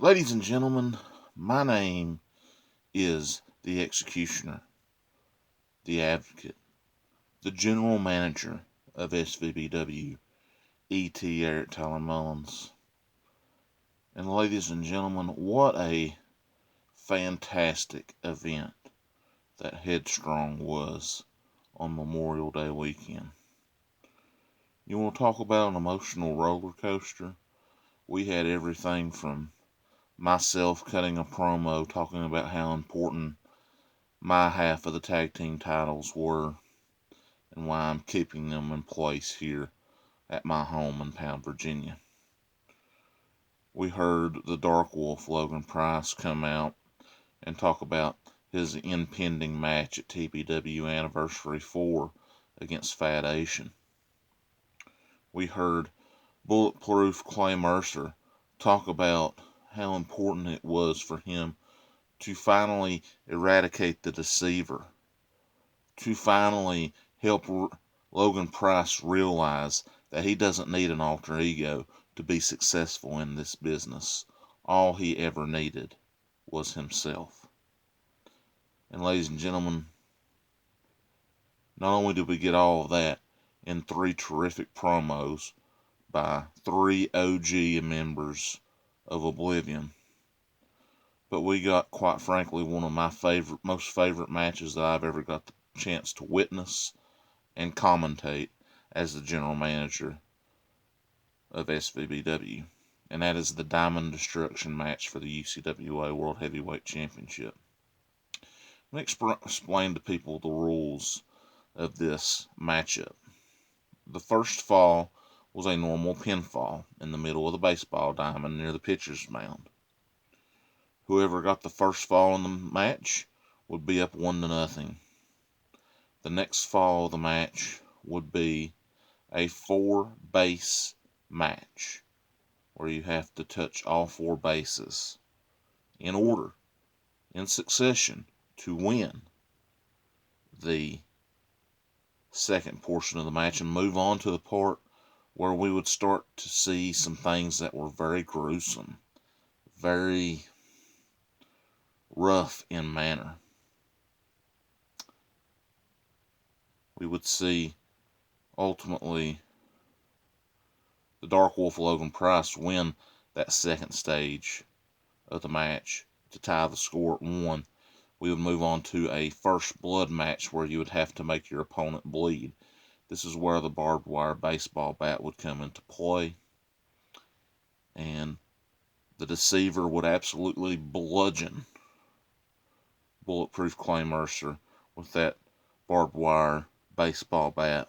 Ladies and gentlemen, my name is the Executioner, the Advocate, the General Manager of SVBW, E.T. Eric Tyler Mullins. And ladies and gentlemen, what a fantastic event that Headstrong was on Memorial Day weekend. You want to talk about an emotional roller coaster? We had everything from myself cutting a promo talking about how important my half of the tag team titles were and why I'm keeping them in place here at my home in Pound, Virginia. We heard the Dark Wolf Logan Price come out and talk about his impending match at TBW Anniversary 4 against Fat Asian. We heard Bulletproof Clay Mercer talk about how important it was for him to finally eradicate the Deceiver, to finally help Logan Price realize that he doesn't need an alter ego to be successful in this business. All he ever needed was himself. And ladies and gentlemen, not only did we get all of that in 3 terrific promos by 3 OG members of Oblivion, but we got, quite frankly, one of my most favorite matches that I've ever got the chance to witness and commentate as the general manager of SVBW, and that is the Diamond Destruction match for the UCWA World Heavyweight Championship. Let me explain to people the rules of this matchup. The first fall was a normal pinfall in the middle of the baseball diamond near the pitcher's mound. Whoever got the first fall in the match would be up 1-0. The next fall of the match would be a 4-base match where you have to touch all 4 bases in order, in succession, to win the second portion of the match and move on to the part where we would start to see some things that were very gruesome, very rough in manner. We would see, ultimately, the Dark Wolf Logan Price win that second stage of the match to tie the score at 1. We would move on to a first blood match where you would have to make your opponent bleed. This is where the barbed wire baseball bat would come into play, and the Deceiver would absolutely bludgeon Bulletproof Clay Mercer with that barbed wire baseball bat.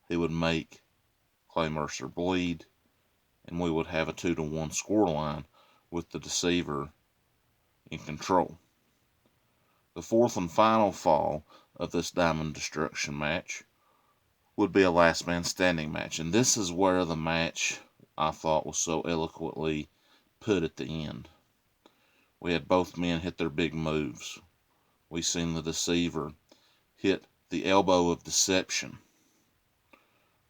He would make Clay Mercer bleed, and we would have a 2-1 scoreline with the Deceiver in control. The fourth and final fall of this Diamond Destruction match would be a last man standing match, and this is where the match, I thought, was so eloquently put at the end. We had both men hit their big moves. We seen the Deceiver hit the elbow of deception.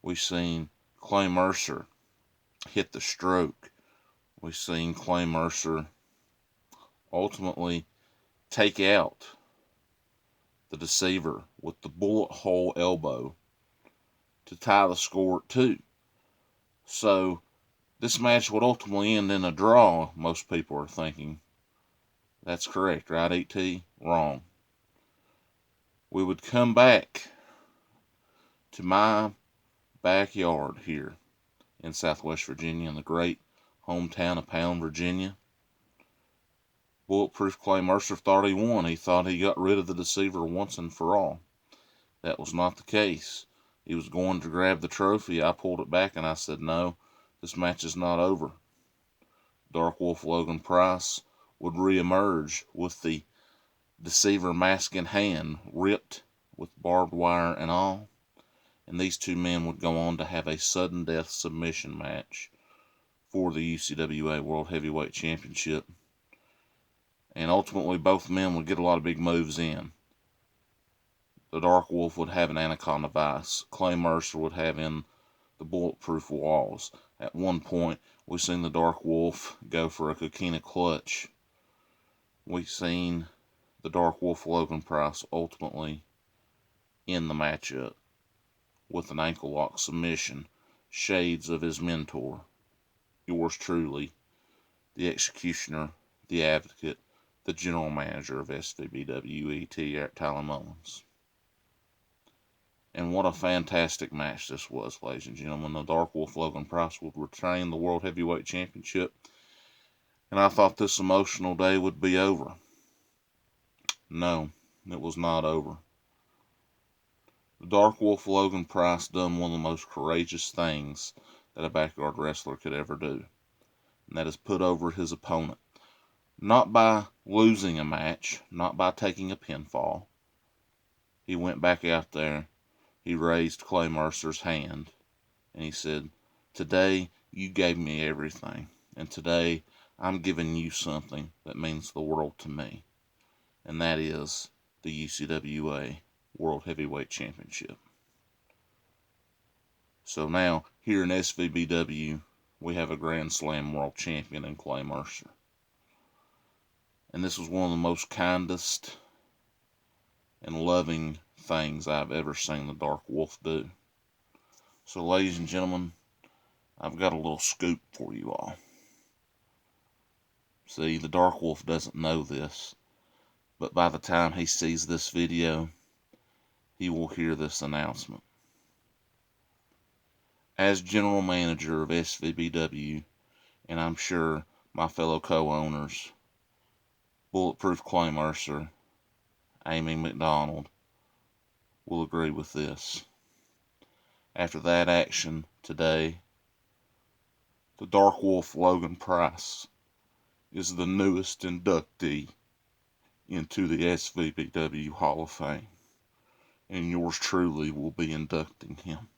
We seen Clay Mercer hit the stroke. We seen Clay Mercer ultimately take out the Deceiver with the bullet hole elbow to tie the score at 2. So this match would ultimately end in a draw, most people are thinking. That's correct, right, E.T.? Wrong. We would come back to my backyard here in Southwest Virginia, in the great hometown of Pound, Virginia. Bulletproof Clay Mercer thought he won. He thought he got rid of the Deceiver once and for all. That was not the case. He was going to grab the trophy. I pulled it back and I said, no, this match is not over. Dark Wolf Logan Price would reemerge with the Deceiver mask in hand, ripped with barbed wire and all, and these 2 men would go on to have a sudden death submission match for the UCWA World Heavyweight Championship, and ultimately both men would get a lot of big moves in. The Dark Wolf would have an Anaconda Vice. Clay Mercer would have in the Bulletproof Walls. At one point, we seen the Dark Wolf go for a coquina clutch. We seen the Dark Wolf Logan Price ultimately in the matchup with an ankle lock submission, shades of his mentor, yours truly, the executioner, the advocate, the general manager of SVBW, Tyler Mullins. And what a fantastic match this was, ladies and gentlemen. The Dark Wolf Logan Price would retain the World Heavyweight Championship, and I thought this emotional day would be over. No, it was not over. The Dark Wolf Logan Price done one of the most courageous things that a backyard wrestler could ever do, and that is put over his opponent. Not by losing a match, not by taking a pinfall. He went back out there, he raised Clay Mercer's hand, and he said, "Today you gave me everything, and today I'm giving you something that means the world to me, and that is the UCWA World Heavyweight Championship." So now, here in SVBW, we have a Grand Slam World Champion in Clay Mercer. And this was one of the most kindest and loving things I've ever seen the Dark Wolf do. So, ladies and gentlemen, I've got a little scoop for you all. See, the Dark Wolf doesn't know this, but by the time he sees this video, he will hear this announcement. As general manager of SVBW, and I'm sure my fellow co-owners, Bulletproof Clay Mercer, Amie McDonald, will agree with this. After that action today, the Dark Wolf Logan Price is the newest inductee into the SVBW Hall of Fame, and yours truly will be inducting him.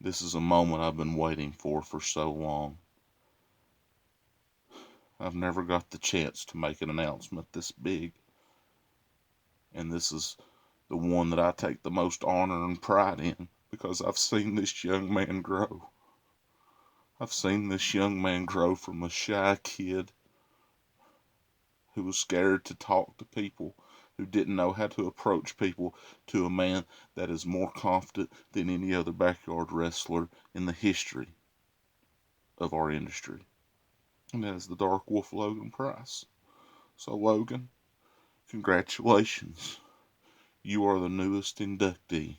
This is a moment I've been waiting for so long. I've never got the chance to make an announcement this big, and this is the one that I take the most honor and pride in, because I've seen this young man grow. I've seen this young man grow from a shy kid who was scared to talk to people, who didn't know how to approach people, to a man that is more confident than any other backyard wrestler in the history of our industry. And that is the Dark Wolf Logan Price. So, Logan, congratulations. You are the newest inductee,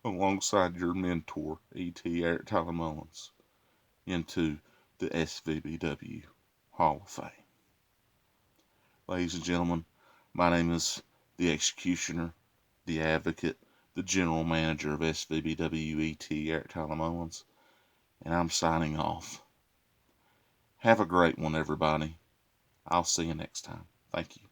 alongside your mentor, Tyler Mullins, into the SVBW Hall of Fame. Ladies and gentlemen, my name is the executioner, the advocate, the general manager of SVBW, Tyler Mullins, and I'm signing off. Have a great one, everybody. I'll see you next time. Thank you.